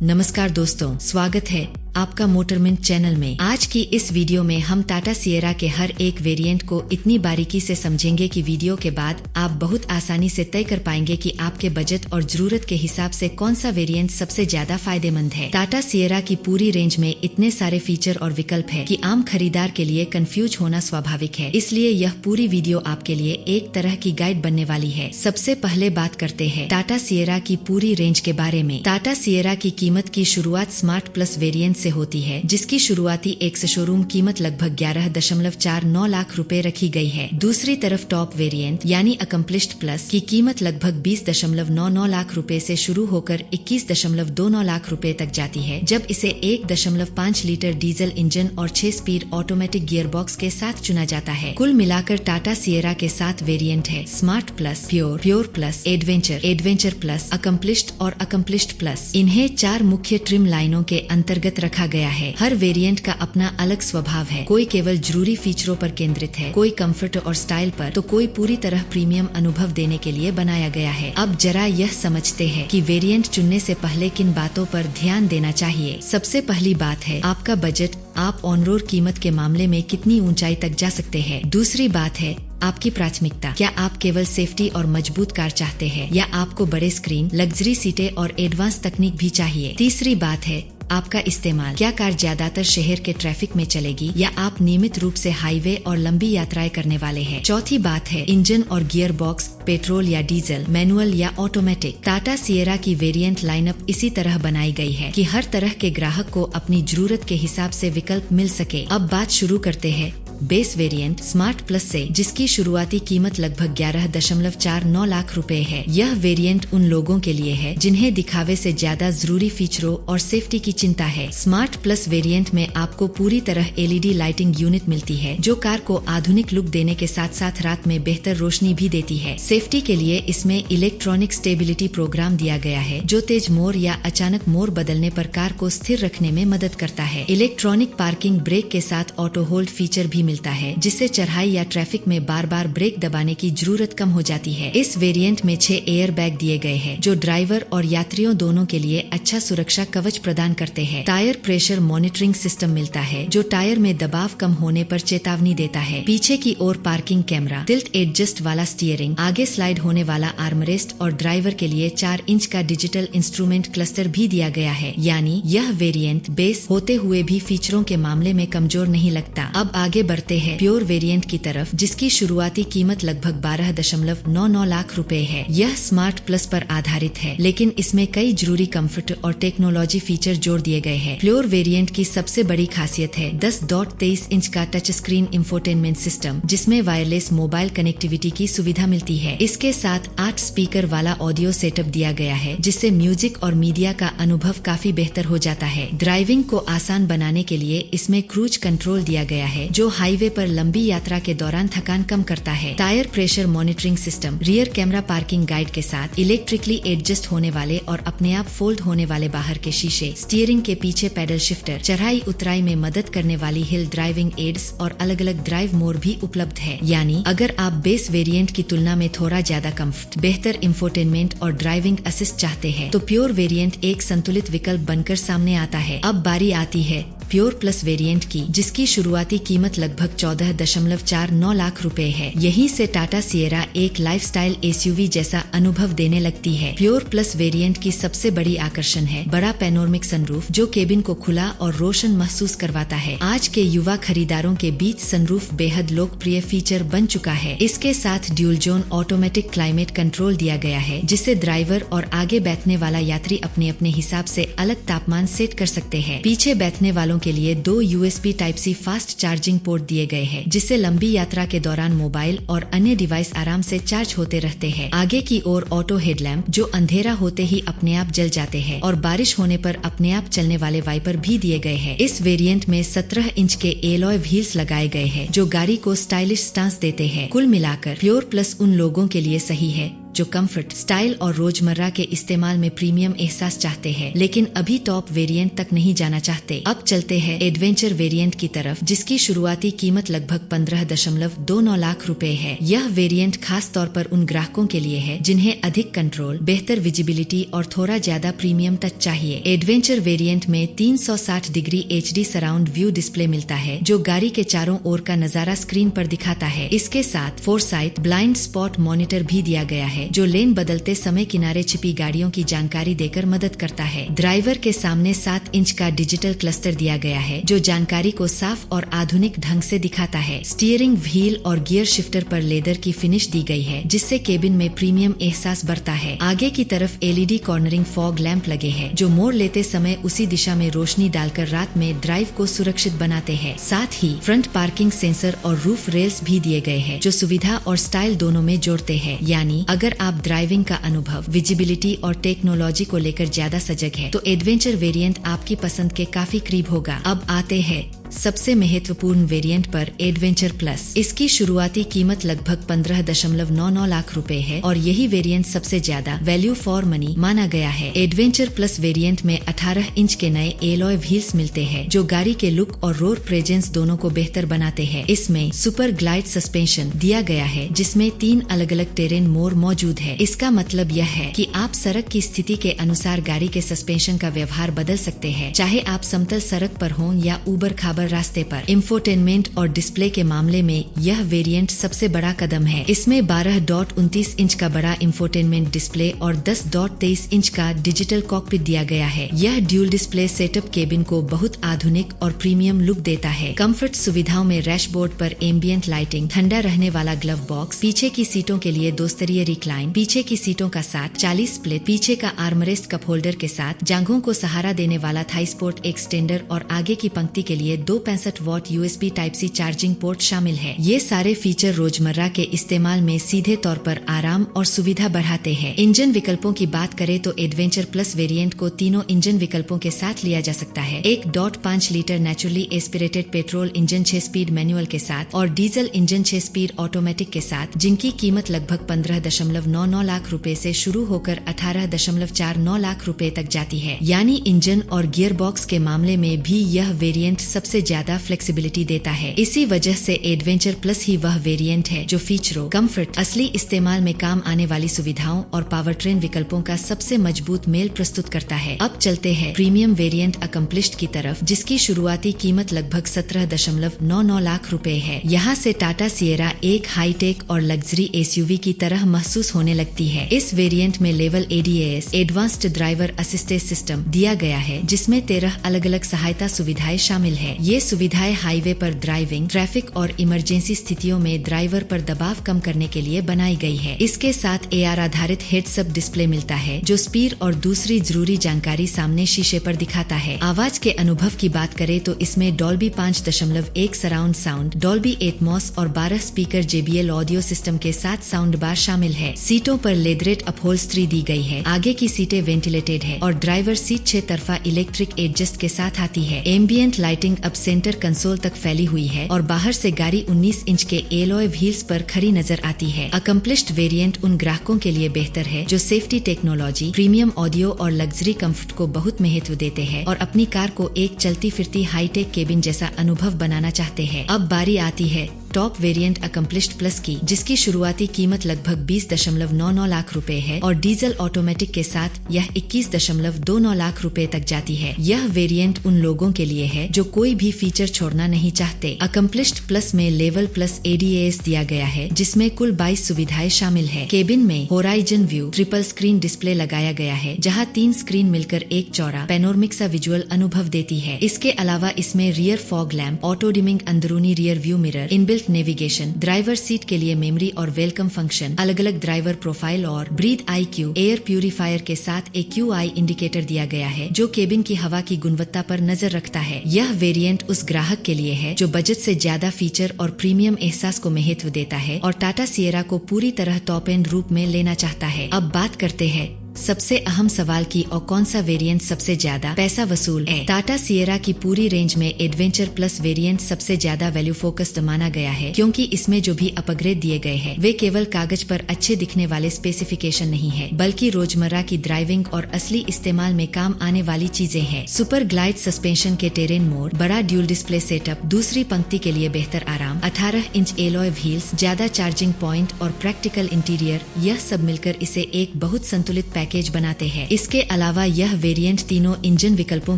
नमस्कार दोस्तों, स्वागत है आपका मोटरमिंट चैनल में। आज की इस वीडियो में हम टाटा सिएरा के हर एक वेरिएंट को इतनी बारीकी से समझेंगे कि वीडियो के बाद आप बहुत आसानी से तय कर पाएंगे कि आपके बजट और जरूरत के हिसाब से कौन सा वेरिएंट सबसे ज्यादा फायदेमंद है। टाटा सिएरा की पूरी रेंज में इतने सारे फीचर और विकल्प है कि आम खरीदार के लिए कंफ्यूज होना स्वाभाविक है, इसलिए यह पूरी वीडियो आपके लिए एक तरह की गाइड बनने वाली है। सबसे पहले बात करते हैं टाटा सिएरा की पूरी रेंज के बारे में। टाटा सिएरा की कीमत की शुरुआत स्मार्ट प्लस वेरिएंट से होती है, जिसकी शुरुआती एक्स शोरूम कीमत लगभग 11.49 लाख रुपए रखी गई है। दूसरी तरफ टॉप वेरिएंट यानी अकम्प्लिश्ड प्लस की कीमत लगभग 20.99 लाख रुपए से शुरू होकर 21.29 लाख रुपए तक जाती है, जब इसे 1.5 लीटर डीजल इंजन और 6 स्पीड ऑटोमेटिक गियरबॉक्स के साथ चुना जाता है। कुल मिलाकर टाटा सिएरा के 7 वेरिएंट है: smart plus, pure plus, adventure plus, accomplished और अकम्प्लिश्ड प्लस। इन्हें 4 मुख्य ट्रिम लाइनों के अंतर्गत रखा गया है। हर वेरिएंट का अपना अलग स्वभाव है, कोई केवल जरूरी फीचरों पर केंद्रित है, कोई कंफर्ट और स्टाइल पर, तो कोई पूरी तरह प्रीमियम अनुभव देने के लिए बनाया गया है। अब जरा यह समझते हैं कि वेरिएंट चुनने से पहले किन बातों पर ध्यान देना चाहिए। सबसे पहली बात है आपका बजट। आप ऑन रोड कीमत के मामले में कितनी ऊंचाई तक जा सकते हैं। दूसरी बात है आपकी प्राथमिकता। क्या आप केवल सेफ्टी और मजबूत कार चाहते हैं, या आपको बड़े स्क्रीन, लग्जरी सीटें और एडवांस तकनीक भी चाहिए। तीसरी बात है आपका इस्तेमाल। क्या कार ज्यादातर शहर के ट्रैफिक में चलेगी, या आप नियमित रूप से हाईवे और लंबी यात्राएं करने वाले हैं। चौथी बात है इंजन और गियर बॉक्स, पेट्रोल या डीजल, मैनुअल या ऑटोमेटिक। टाटा सिएरा की वेरिएंट लाइनअप इसी तरह बनाई गई है कि हर तरह के ग्राहक को अपनी जरूरत के हिसाब से विकल्प मिल सके। अब बात शुरू करते हैं बेस वेरिएंट स्मार्ट प्लस से, जिसकी शुरुआती कीमत लगभग 11.49 लाख रुपए है। यह वेरिएंट उन लोगों के लिए है जिन्हें दिखावे से ज्यादा जरूरी फीचरों और सेफ्टी की चिंता है। स्मार्ट प्लस वेरिएंट में आपको पूरी तरह एलईडी लाइटिंग यूनिट मिलती है, जो कार को आधुनिक लुक देने के साथ साथ रात में बेहतर रोशनी भी देती है। सेफ्टी के लिए इसमें इलेक्ट्रॉनिक स्टेबिलिटी प्रोग्राम दिया गया है, जो तेज मोड़ या अचानक मोड़ बदलने पर कार को स्थिर रखने में मदद करता है। इलेक्ट्रॉनिक पार्किंग ब्रेक के साथ ऑटो होल्ड फीचर भी मिलता है, जिससे चढ़ाई या ट्रैफिक में बार बार ब्रेक दबाने की जरूरत कम हो जाती है। इस वेरिएंट में 6 एयर बैग दिए गए हैं, जो ड्राइवर और यात्रियों दोनों के लिए अच्छा सुरक्षा कवच प्रदान करते हैं। टायर प्रेशर मॉनिटरिंग सिस्टम मिलता है, जो टायर में दबाव कम होने पर चेतावनी देता है। पीछे की ओर पार्किंग कैमरा, टिल्ट एडजस्ट वाला स्टीयरिंग, आगे स्लाइड होने वाला आर्मरेस्ट और ड्राइवर के लिए 4 इंच का डिजिटल इंस्ट्रूमेंट क्लस्टर भी दिया गया है। यानी यह वेरिएंट बेस होते हुए भी फीचरों के मामले में कमजोर नहीं लगता। अब आगे बढ़ते हैं प्योर वेरिएंट की तरफ, जिसकी शुरुआती कीमत लगभग 12.99 लाख रुपए है। यह स्मार्ट प्लस पर आधारित है, लेकिन इसमें कई जरूरी कंफर्ट और टेक्नोलॉजी फीचर जोड़ दिए गए हैं। प्योर वेरिएंट की सबसे बड़ी खासियत है 10.23 इंच का टच स्क्रीन इंफोटेनमेंट सिस्टम, जिसमें वायरलेस मोबाइल कनेक्टिविटी की सुविधा मिलती है। इसके साथ 8 स्पीकर वाला ऑडियो सेटअप दिया गया है, जिससे म्यूजिक और मीडिया का अनुभव काफी बेहतर हो जाता है। ड्राइविंग को आसान बनाने के लिए इसमें क्रूज कंट्रोल दिया गया है, जो हाईवे पर लंबी यात्रा के दौरान थकान कम करता है। Tyre pressure monitoring system, rear camera, parking guide के साथ इलेक्ट्रिकली एडजस्ट होने वाले और अपने आप फोल्ड होने वाले बाहर के शीशे, स्टीयरिंग के पीछे पैडल शिफ्टर, चढ़ाई उतराई में मदद करने वाली हिल ड्राइविंग एड्स और अलग अलग ड्राइव मोड भी उपलब्ध है। यानी अगर आप बेस वेरिएंट की तुलना में थोड़ा ज्यादा कंफर्ट, बेहतर इंफोटेनमेंट और ड्राइविंग असिस्ट चाहते हैं, तो प्योर वेरिएंट एक संतुलित विकल्प बनकर सामने आता है। अब बारी आती है प्योर प्लस वेरिएंट की, जिसकी शुरुआती कीमत लगभग 14.49 लाख रुपए है। यहीं से टाटा सिएरा एक लाइफस्टाइल एसयूवी जैसा अनुभव देने लगती है। प्योर प्लस वेरिएंट की सबसे बड़ी आकर्षण है बड़ा पैनोरमिक सनरूफ, जो केबिन को खुला और रोशन महसूस करवाता है। आज के युवा खरीदारों के बीच सनरूफ बेहद लोकप्रिय फीचर बन चुका है। इसके साथ dual zone automatic climate control दिया गया है, जिससे ड्राइवर और आगे बैठने वाला यात्री अपने अपने हिसाब से अलग तापमान सेट कर सकते हैं। पीछे बैठने वालों के लिए 2 USB Type-C fast charging port दिए गए हैं, जिससे लंबी यात्रा के दौरान मोबाइल और अन्य डिवाइस आराम से चार्ज होते रहते हैं। आगे की ओर ऑटो हेडलैम्प, जो अंधेरा होते ही अपने आप जल जाते हैं, और बारिश होने पर अपने आप चलने वाले वाइपर भी दिए गए हैं। इस वेरिएंट में 17 इंच के एलॉय व्हील्स लगाए गए हैं, जो गाड़ी को स्टाइलिश स्टांस देते हैं। कुल मिलाकर प्योर प्लस उन लोगों के लिए सही है जो कंफर्ट, स्टाइल और रोजमर्रा के इस्तेमाल में प्रीमियम एहसास चाहते हैं, लेकिन अभी टॉप वेरिएंट तक नहीं जाना चाहते। अब चलते हैं एडवेंचर वेरिएंट की तरफ, जिसकी शुरुआती कीमत लगभग 15.29 लाख रुपए है। यह वेरिएंट खास तौर पर उन ग्राहकों के लिए है जिन्हें अधिक कंट्रोल, बेहतर विजिबिलिटी और थोड़ा ज्यादा प्रीमियम टच चाहिए। एडवेंचर वेरिएंट में 360 degree HD surround view display मिलता है, जो गाड़ी के चारों ओर का नजारा स्क्रीन पर दिखाता है। इसके साथ फोरसाइट ब्लाइंड स्पॉट मॉनिटर भी दिया गया है, जो लेन बदलते समय किनारे छिपी गाड़ियों की जानकारी देकर मदद करता है। ड्राइवर के सामने 7 इंच का डिजिटल क्लस्टर दिया गया है, जो जानकारी को साफ और आधुनिक ढंग से दिखाता है। स्टीयरिंग व्हील और गियर शिफ्टर पर लेदर की फिनिश दी गई है, जिससे केबिन में प्रीमियम एहसास बढ़ता है। आगे की तरफ LED कॉर्नरिंग फॉग लैंप लगे हैं, जो मोड़ लेते समय उसी दिशा में रोशनी डालकर रात में ड्राइव को सुरक्षित बनाते हैं। साथ ही फ्रंट पार्किंग सेंसर और रूफ रेल्स भी दिए गए हैं, जो सुविधा और स्टाइल दोनों में जोड़ते हैं। यानी अगर आप ड्राइविंग का अनुभव, विजिबिलिटी और टेक्नोलॉजी को लेकर ज्यादा सजग है, तो एडवेंचर वेरिएंट आपकी पसंद के काफी करीब होगा। अब आते हैं सबसे महत्वपूर्ण वेरिएंट पर, एडवेंचर प्लस। इसकी शुरुआती कीमत लगभग 15.99 लाख रुपए है और यही वेरिएंट सबसे ज्यादा वैल्यू फॉर मनी माना गया है। एडवेंचर प्लस वेरिएंट में 18 इंच के नए एलॉय व्हील्स मिलते हैं, जो गाड़ी के लुक और रोड प्रेजेंस दोनों को बेहतर बनाते हैं। इसमें सुपर ग्लाइड सस्पेंशन दिया गया है, जिसमें 3 अलग अलग टेरेन मोड मौजूद है। इसका मतलब यह है कि आप सड़क की स्थिति के अनुसार गाड़ी के सस्पेंशन का व्यवहार बदल सकते हैं, चाहे आप समतल सड़क पर हों या ऊबड़ खाबड़ रास्ते पर। इंफोटेनमेंट और डिस्प्ले के मामले में यह वेरिएंट सबसे बड़ा कदम है। इसमें 12.29 इंच का बड़ा इंफोटेनमेंट डिस्प्ले और 10.23 इंच का डिजिटल कॉकपिट दिया गया है। यह ड्यूल डिस्प्ले सेटअप केबिन को बहुत आधुनिक और प्रीमियम लुक देता है। कंफर्ट सुविधाओं में डैशबोर्ड पर एम्बियंट लाइटिंग, ठंडा रहने वाला ग्लव बॉक्स, पीछे की सीटों के लिए 2 स्तरीय रिक्लाइन, पीछे की सीटों का 60-40 स्प्लिट, पीछे का आर्मरेस्ट कप होल्डर के साथ जांघों को सहारा देने वाला थाई स्पोर्ट एक्सटेंडर और आगे की पंक्ति के लिए 265 what USB Type-C charging port शामिल है। ये सारे फीचर रोजमर्रा के इस्तेमाल में सीधे तौर पर आराम और सुविधा बढ़ाते हैं। इंजन विकल्पों की बात करें तो एडवेंचर प्लस वेरिएंट को तीनों इंजन विकल्पों के साथ लिया जा सकता है। 1.5 litre naturally aspirated petrol engine 6 speed manual के साथ और डीजल इंजन 6 स्पीड ऑटोमेटिक के साथ, जिनकी कीमत लगभग 15.99 लाख रुपए से शुरू होकर 18.49 लाख रुपए तक जाती है। यानी इंजन और गियर बॉक्स के मामले में भी यह वेरिएंट सबसे ज्यादा फ्लेक्सिबिलिटी देता है। इसी वजह से एडवेंचर प्लस ही वह वेरिएंट है जो फीचरों, कंफर्ट, असली इस्तेमाल में काम आने वाली सुविधाओं और पावर ट्रेन विकल्पों का सबसे मजबूत मेल प्रस्तुत करता है। अब चलते हैं प्रीमियम वेरिएंट अकम्प्लिश्ड की तरफ, जिसकी शुरुआती कीमत लगभग 17.99 लाख रुपए है। यहाँ से टाटा सिएरा एक हाईटेक और लग्जरी SUV की तरह महसूस होने लगती है। इस वेरिएंट में level ADAS advanced driver assistance system दिया गया है, जिसमें 13 अलग अलग सहायता सुविधाएं शामिल है। ये सुविधाएं हाईवे पर ड्राइविंग, ट्रैफिक और इमरजेंसी स्थितियों में ड्राइवर पर दबाव कम करने के लिए बनाई गई है। इसके साथ AR आधारित हेड्सअप डिस्प्ले मिलता है, जो स्पीड और दूसरी जरूरी जानकारी सामने शीशे पर दिखाता है। आवाज के अनुभव की बात करें तो इसमें Dolby 5.1 surround sound, Dolby Atmos और 12 स्पीकर JBL ऑडियो सिस्टम के साथ साउंड बार शामिल है। सीटों पर लेदरेट अपहोल्स्ट्री दी गई है। आगे की सीटें वेंटिलेटेड है और ड्राइवर सीट 6 तरफा इलेक्ट्रिक एडजस्ट के साथ आती है। एम्बियंट लाइटिंग अब सेंटर कंसोल तक फैली हुई है और बाहर से गाड़ी 19 इंच के एलॉय व्हील्स पर खड़ी नजर आती है। अकम्प्लिश्ड वेरिएंट उन ग्राहकों के लिए बेहतर है जो सेफ्टी टेक्नोलॉजी, प्रीमियम ऑडियो और लग्जरी कंफर्ट को बहुत महत्व देते हैं और अपनी कार को एक चलती फिरती हाईटेक केबिन जैसा अनुभव बनाना चाहते हैं। अब बारी आती है टॉप वेरिएंट अकम्प्लिश्ड प्लस की, जिसकी शुरुआती कीमत लगभग 20.99 लाख रुपए है और डीजल ऑटोमेटिक के साथ यह 21.29 लाख रुपए तक जाती है। यह वेरिएंट उन लोगों के लिए है जो कोई भी फीचर छोड़ना नहीं चाहते। अकम्प्लिश्ड प्लस में लेवल प्लस ADAS दिया गया है, जिसमें कुल 22 सुविधाएं शामिल है। केबिन में horizon view triple screen display लगाया गया है, जहां 3 स्क्रीन मिलकर एक चौड़ा पैनोरमिक सा विजुअल अनुभव देती है। इसके अलावा इसमें rear fog lamp, auto dimming अंदरूनी rear view mirror, inbuilt navigation, driver seat के लिए मेमोरी और वेलकम फंक्शन, अलग अलग ड्राइवर प्रोफाइल और ब्रीथ IQ एयर प्यूरिफायर के साथ AQI इंडिकेटर दिया गया है, जो केबिन की हवा की गुणवत्ता पर नजर रखता है। यह वेरिएंट उस ग्राहक के लिए है जो बजट से ज्यादा फीचर और प्रीमियम एहसास को महत्व देता है और टाटा सिएरा को पूरी तरह टॉप एंड रूप में लेना चाहता है। अब बात करते हैं सबसे अहम सवाल की और कौन सा वेरिएंट सबसे ज्यादा पैसा वसूल है। टाटा सिएरा की पूरी रेंज में एडवेंचर प्लस वेरिएंट सबसे ज्यादा वैल्यू फोकस्ड माना गया है, क्योंकि इसमें जो भी अपग्रेड दिए गए हैं वे केवल कागज पर अच्छे दिखने वाले स्पेसिफिकेशन नहीं है, बल्कि रोजमर्रा की ड्राइविंग और असली इस्तेमाल में काम आने वाली चीजें हैं। सुपर ग्लाइड सस्पेंशन के टेरेन मोड, बड़ा ड्यूल डिस्प्ले सेटअप, दूसरी पंक्ति के लिए बेहतर आराम, 18 इंच एलॉय व्हील्स, ज्यादा चार्जिंग पॉइंट और प्रैक्टिकल इंटीरियर, यह सब मिलकर इसे एक बहुत संतुलित पैकेज बनाते हैं। इसके अलावा यह वेरिएंट तीनों इंजन विकल्पों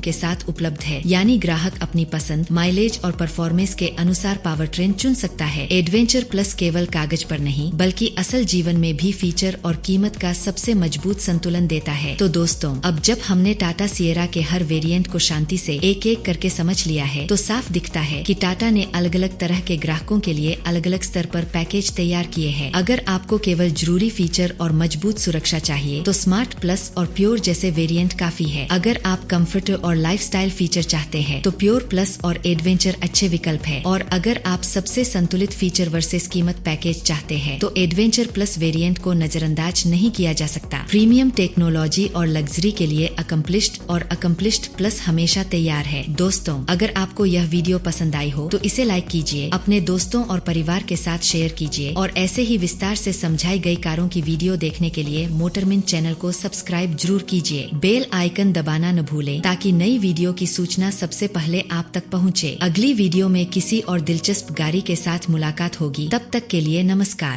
के साथ उपलब्ध है, यानी ग्राहक अपनी पसंद, माइलेज और परफॉर्मेंस के अनुसार पावर ट्रेन चुन सकता है। एडवेंचर प्लस केवल कागज पर नहीं बल्कि असल जीवन में भी फीचर और कीमत का सबसे मजबूत संतुलन देता है। तो दोस्तों, अब जब हमने टाटा सिएरा के हर वेरिएंट को शांति से एक एक करके समझ लिया है, तो साफ दिखता है कि टाटा ने अलग अलग तरह के ग्राहकों के लिए अलग अलग स्तर पर पैकेज तैयार किए हैं। अगर आपको केवल जरूरी फीचर और मजबूत सुरक्षा चाहिए तो स्मार्ट प्लस और प्योर जैसे वेरिएंट काफी है। अगर आप कंफर्ट और लाइफस्टाइल फीचर चाहते हैं तो प्योर प्लस और एडवेंचर अच्छे विकल्प है, और अगर आप सबसे संतुलित फीचर वर्सेस कीमत पैकेज चाहते हैं तो एडवेंचर प्लस वेरिएंट को नजरअंदाज नहीं किया जा सकता। प्रीमियम टेक्नोलॉजी और लग्जरी के लिए अकम्प्लिश्ड और अकम्प्लिश्ड प्लस हमेशा तैयार है। दोस्तों, अगर आपको यह वीडियो पसंद आई हो तो इसे लाइक कीजिए, अपने दोस्तों और परिवार के साथ शेयर कीजिए, और ऐसे ही विस्तार से समझाई गई कारों की वीडियो देखने के लिए मोटरमिंट चैनल को सब्सक्राइब जरूर कीजिए। बेल आइकन दबाना न भूलें ताकि नई वीडियो की सूचना सबसे पहले आप तक पहुंचे। अगली वीडियो में किसी और दिलचस्प गाड़ी के साथ मुलाकात होगी। तब तक के लिए नमस्कार।